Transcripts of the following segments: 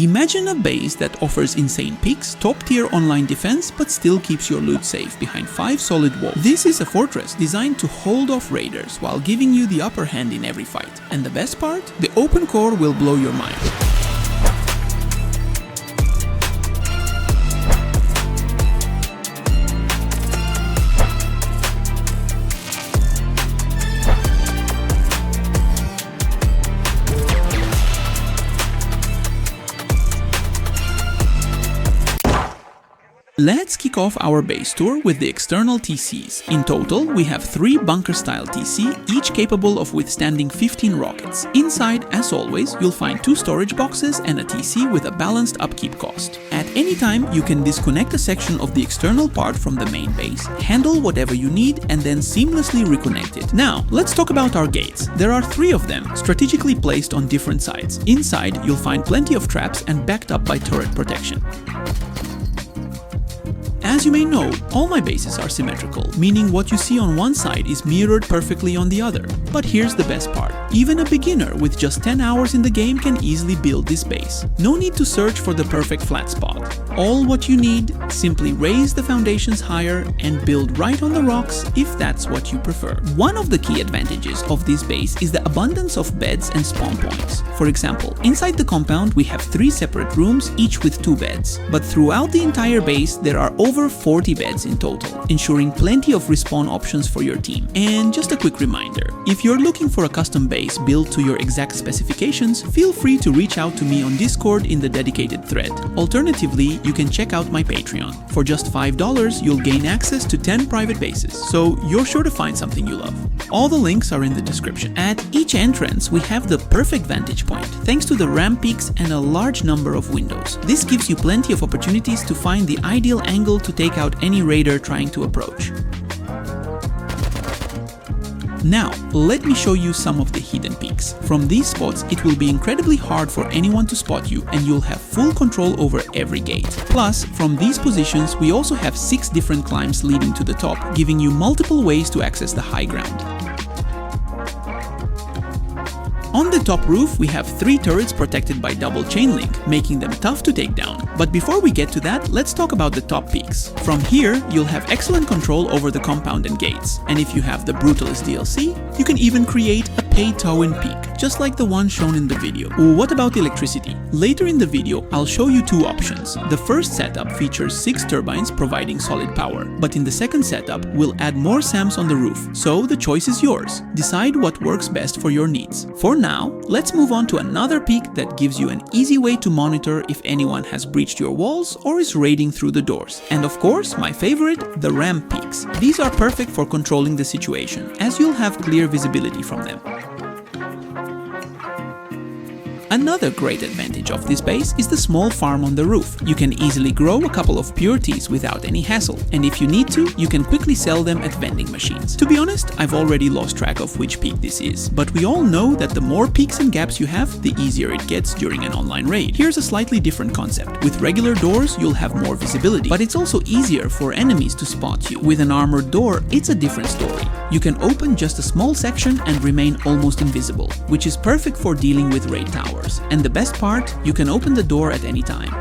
Imagine a base that offers insane peaks, top-tier online defense, but still keeps your loot safe behind 5 solid walls. This is a fortress designed to hold off raiders while giving you the upper hand in every fight. And the best part? The open core will blow your mind. Let's kick off our base tour with the external TCs. In total, we have 3 bunker-style TC, each capable of withstanding 15 rockets. Inside, as always, you'll find 2 storage boxes and a TC with a balanced upkeep cost. At any time, you can disconnect a section of the external part from the main base, handle whatever you need, and then seamlessly reconnect it. Now, let's talk about our gates. There are 3 of them, strategically placed on different sides. Inside, you'll find plenty of traps and backed up by turret protection. As you may know, all my bases are symmetrical, meaning what you see on one side is mirrored perfectly on the other. But here's the best part. Even a beginner with just 10 hours in the game can easily build this base. No need to search for the perfect flat spot. All what you need, simply raise the foundations higher and build right on the rocks if that's what you prefer. One of the key advantages of this base is the abundance of beds and spawn points. For example, inside the compound we have 3 separate rooms, each with 2 beds. But throughout the entire base there are over 40 beds in total, ensuring plenty of respawn options for your team. And just a quick reminder, if you're looking for a custom base built to your exact specifications, feel free to reach out to me on Discord in the dedicated thread. Alternatively, you can check out my Patreon. For just $5, you'll gain access to 10 private bases, so you're sure to find something you love. All the links are in the description. At each entrance, we have the perfect vantage point, thanks to the ramp peaks and a large number of windows. This gives you plenty of opportunities to find the ideal angle to take out any raider trying to approach. Now, let me show you some of the hidden peaks. From these spots, it will be incredibly hard for anyone to spot you, and you'll have full control over every gate. Plus, from these positions, we also have 6 different climbs leading to the top, giving you multiple ways to access the high ground. On the top roof, we have 3 turrets protected by double chain link, making them tough to take down. But before we get to that, let's talk about the top peaks. From here, you'll have excellent control over the compound and gates. And if you have the Brutalist DLC, you can even create a pay-to-win peak, just like the one shown in the video. What about electricity? Later in the video, I'll show you 2 options. The first setup features 6 turbines providing solid power, but in the second setup, we'll add more SAMs on the roof, so the choice is yours. Decide what works best for your needs. For now, let's move on to another peak that gives you an easy way to monitor if anyone has breached your walls or is raiding through the doors. And of course, my favorite, the ramp peaks. These are perfect for controlling the situation, as you'll have clear visibility from them. Another great advantage of this base is the small farm on the roof. You can easily grow a couple of pure teas without any hassle, and if you need to, you can quickly sell them at vending machines. To be honest, I've already lost track of which peak this is, but we all know that the more peaks and gaps you have, the easier it gets during an online raid. Here's a slightly different concept. With regular doors, you'll have more visibility, but it's also easier for enemies to spot you. With an armored door, it's a different story. You can open just a small section and remain almost invisible, which is perfect for dealing with raid towers. And the best part, you can open the door at any time.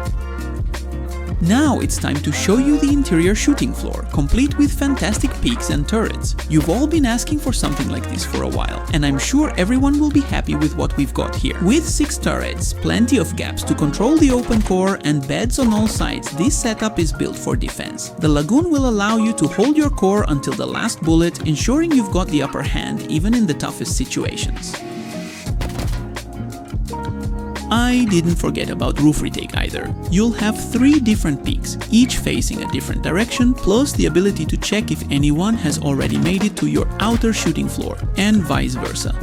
Now it's time to show you the interior shooting floor, complete with fantastic peaks and turrets. You've all been asking for something like this for a while, and I'm sure everyone will be happy with what we've got here. With 6 turrets, plenty of gaps to control the open core, and beds on all sides, this setup is built for defense. The Lagoon will allow you to hold your core until the last bullet, ensuring you've got the upper hand even in the toughest situations. I didn't forget about roof retake either. You'll have 3 different peaks, each facing a different direction, plus the ability to check if anyone has already made it to your outer shooting floor, and vice versa.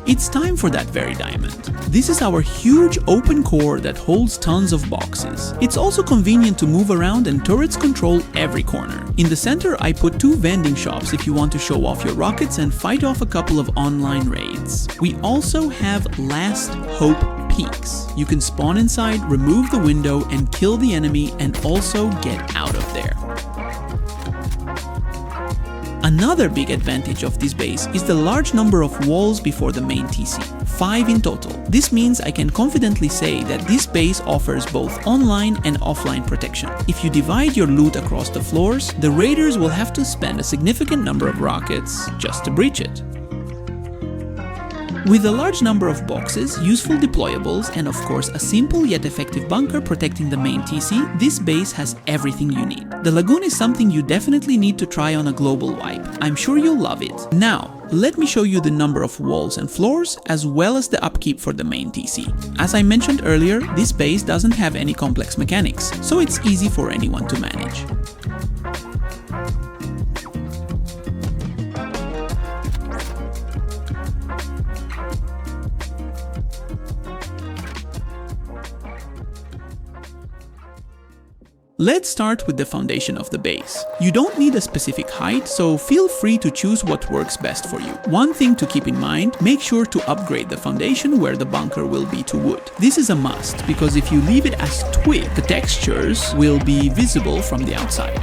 It's time for that very diamond. This is our huge open core that holds tons of boxes. It's also convenient to move around, and turrets control every corner. In the center, I put 2 vending shops if you want to show off your rockets and fight off a couple of online raids. We also have Last Hope peaks. You can spawn inside, remove the window, and kill the enemy, and also get out of there. Another big advantage of this base is the large number of walls before the main TC, 5 in total. This means I can confidently say that this base offers both online and offline protection. If you divide your loot across the floors, the raiders will have to spend a significant number of rockets just to breach it. With a large number of boxes, useful deployables, and of course a simple yet effective bunker protecting the main TC, this base has everything you need. The Lagoon is something you definitely need to try on a global wipe. I'm sure you'll love it. Now, let me show you the number of walls and floors, as well as the upkeep for the main TC. As I mentioned earlier, this base doesn't have any complex mechanics, so it's easy for anyone to manage. Let's start with the foundation of the base. You don't need a specific height, so feel free to choose what works best for you. One thing to keep in mind, make sure to upgrade the foundation where the bunker will be to wood. This is a must, because if you leave it as twig, the textures will be visible from the outside.